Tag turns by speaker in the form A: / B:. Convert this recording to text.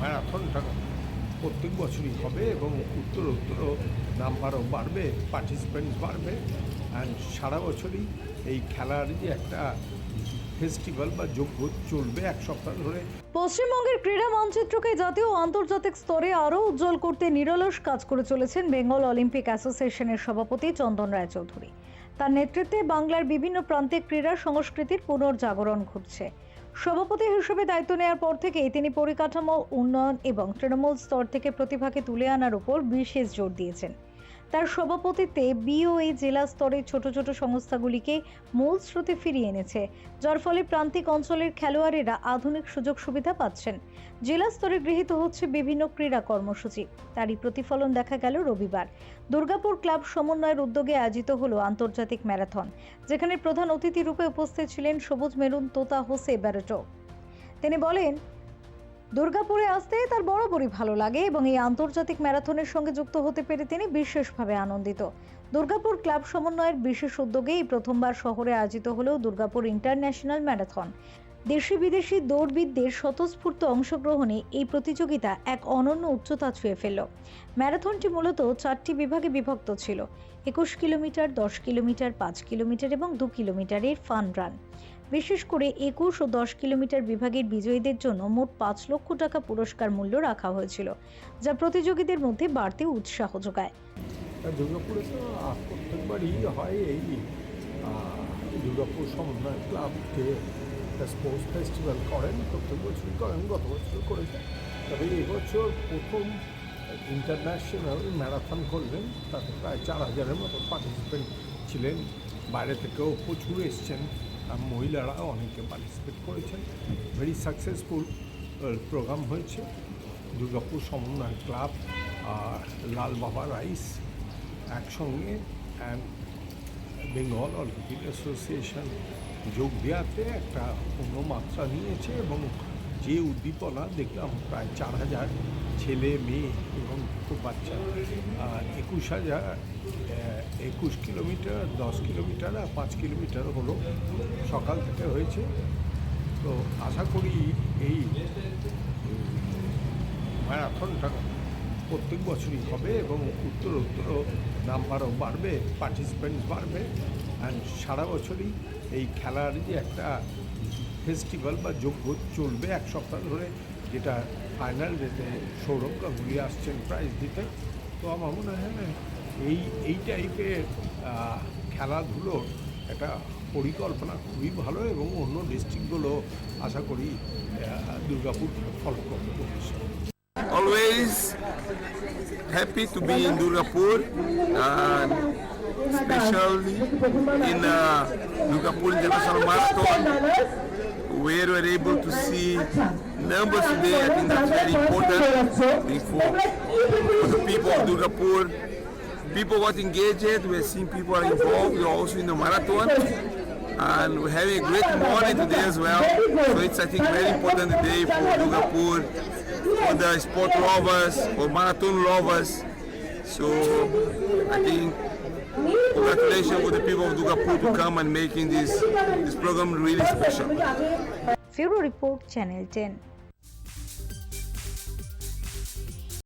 A: ম্যারাথনটা প্রত্যেক বছরই হবে এবং উত্তর নাম্বারও বাড়বে, পার্টিসিপেন্টস বাড়বে। অ্যান্ড সারা বছরই এই খেলার যে একটা ফেস্টিভ্যাল বা যজ্ঞ চলবে এক সপ্তাহ ধরে।
B: পশ্চিমবঙ্গের ক্রীড়া মানচিত্রকে জাতীয় ও আন্তর্জাতিক স্তরে আরও উজ্জ্বল করতে নিরলস কাজ করে চলেছেন বেঙ্গল অলিম্পিক অ্যাসোসিয়েশনের সভাপতি চন্দন রায়চৌধুরী। তার নেতৃত্বে বাংলার বিভিন্ন প্রান্তে ক্রীড়া সংস্কৃতির পুনর্জাগরণ ঘটছে। সভাপতি হিসেবে দায়িত্ব নেওয়ার পর থেকেই তিনি পরিকাঠামো উন্নয়ন এবং তৃণমূল স্তর থেকে প্রতিভাকে তুলে আনার উপর বিশেষ জোর দিয়েছেন। তার সভাপতিত্বে বিওএ জেলা স্তরে ছোট ছোট সংস্থাগুলিকে মূল স্রোতে ফিরিয়ে এনেছে, যার ফলে প্রান্তিক অঞ্চলের খেলোয়াড়েরা আধুনিক সুযোগ সুবিধা পাচ্ছেন। জেলা স্তরে গৃহীত হচ্ছে বিভিন্ন ক্রীড়া কর্মসূচি। তারই প্রতিফলন দেখা গেল রবিবার দুর্গাপুর ক্লাব সমন্বয়ের উদ্যোগে আয়োজিত হলো আন্তর্জাতিক ম্যারাথন, যেখানে প্রধান অতিথি রূপে উপস্থিত ছিলেন সবুজ মেরুন তোতা হোসে ব্যারেটো। তিনি বলেন, দুর্গাপুরে আসতে তার বরাবরই ভালো লাগে এবং এই আন্তর্জাতিক ম্যারাথনের সঙ্গে যুক্ত হতে পেরে তিনি বিশেষভাবে আনন্দিত। দুর্গাপুর ক্লাব সমন্বয়ের বিশেষ উদ্যোগে এই প্রথমবার শহরে আয়োজিত হলো দুর্গাপুর ইন্টারন্যাশনাল ম্যারাথন। দেশি বিদেশি দৌড়বিদদের স্বতঃস্ফূর্ত অংশগ্রহণে এই প্রতিযোগিতা এক অনন্য উচ্চতা ছুঁয়ে ফেলল। ম্যারাথনটি মূলত 4টি বিভাগে বিভক্ত ছিল: 21 কিলোমিটার, 10 কিলোমিটার, 5 কিলোমিটার এবং 2 কিলোমিটারের ফান রান। বিশেষ করে 21 ও 10 কিলোমিটার বিভাগের বিজয়ীদের জন্য মোট 5 লক্ষ টাকা পুরস্কার মূল্য রাখা হয়েছিল, যা প্রতিযোগীদের মধ্যে বাড়তি উৎসাহ যোগায়।
A: দুর্গাপুরে তো প্রত্যেকবারই হয় এই দুর্গাপুর সমন্বয় ক্লাব যে স্পোর্টস ফেস্টিভ্যাল করেন, প্রত্যেক বছরই করেন, গত বছর করেছেন। তবে এবছর প্রথম ইন্টারন্যাশনাল ম্যারাথন করলেন, তাতে প্রায় 4000-এর মতো পার্টিসিপেন্ট ছিলেন। বাইরে থেকেও প্রচুর এসছেন, মহিলারা অনেকে পার্টিসিপেট করেছেন। ভেরি সাকসেসফুল প্রোগ্রাম হয়েছে। দুর্গাপুর সমন্বয় ক্লাব আর লাল বাবা রাইস একসঙ্গে অ্যান্ড বেঙ্গল অলিম্পিক অ্যাসোসিয়েশন যোগ দেওয়াতে একটা অন্য মাত্রা নিয়েছে এবং যে উদ্দীপনা দেখলাম, প্রায় 4000 ছেলে মেয়ে এবং খুব বাচ্চা, 21 কিলোমিটার, 10 কিলোমিটার আর 5 কিলোমিটার হলো সকাল থেকে হয়েছে। তো আশা করি এই ম্যারাথনটা প্রত্যেক বছরই হবে এবং উত্তর নাম্বারও বাড়বে, পার্টিসিপেন্টস বাড়বে। অ্যান্ড সারা বছরই এই খেলার যে একটা ফেস্টিভ্যাল বা যজ্ঞ চলবে এক সপ্তাহ ধরে, যেটা ফাইনাল ডেতে সৌরভ গাঙ্গুলি আসছেন প্রাইজ দিতে। তো আমার মনে হয় এই টাইপের খেলাধুলোর একটা পরিকল্পনা খুবই ভালো এবং অন্য ডিস্ট্রিক্টগুলো আশা করি দুর্গাপুর ফলো করবে।
C: Always happy to be in Durgapur, and especially in Durgapur International Marathon, where we're able to see numbers today. I think that's very important for the people of Durgapur. People got engaged, we're seeing people are involved, we're also in the marathon, and we're having a great morning today as well. So it's, I think, very important day for Durgapur, for the sport lovers, for marathon lovers. So I think congratulations for the people of Durgapur to come and making this program really special.
B: Bureau Report, Channel 10.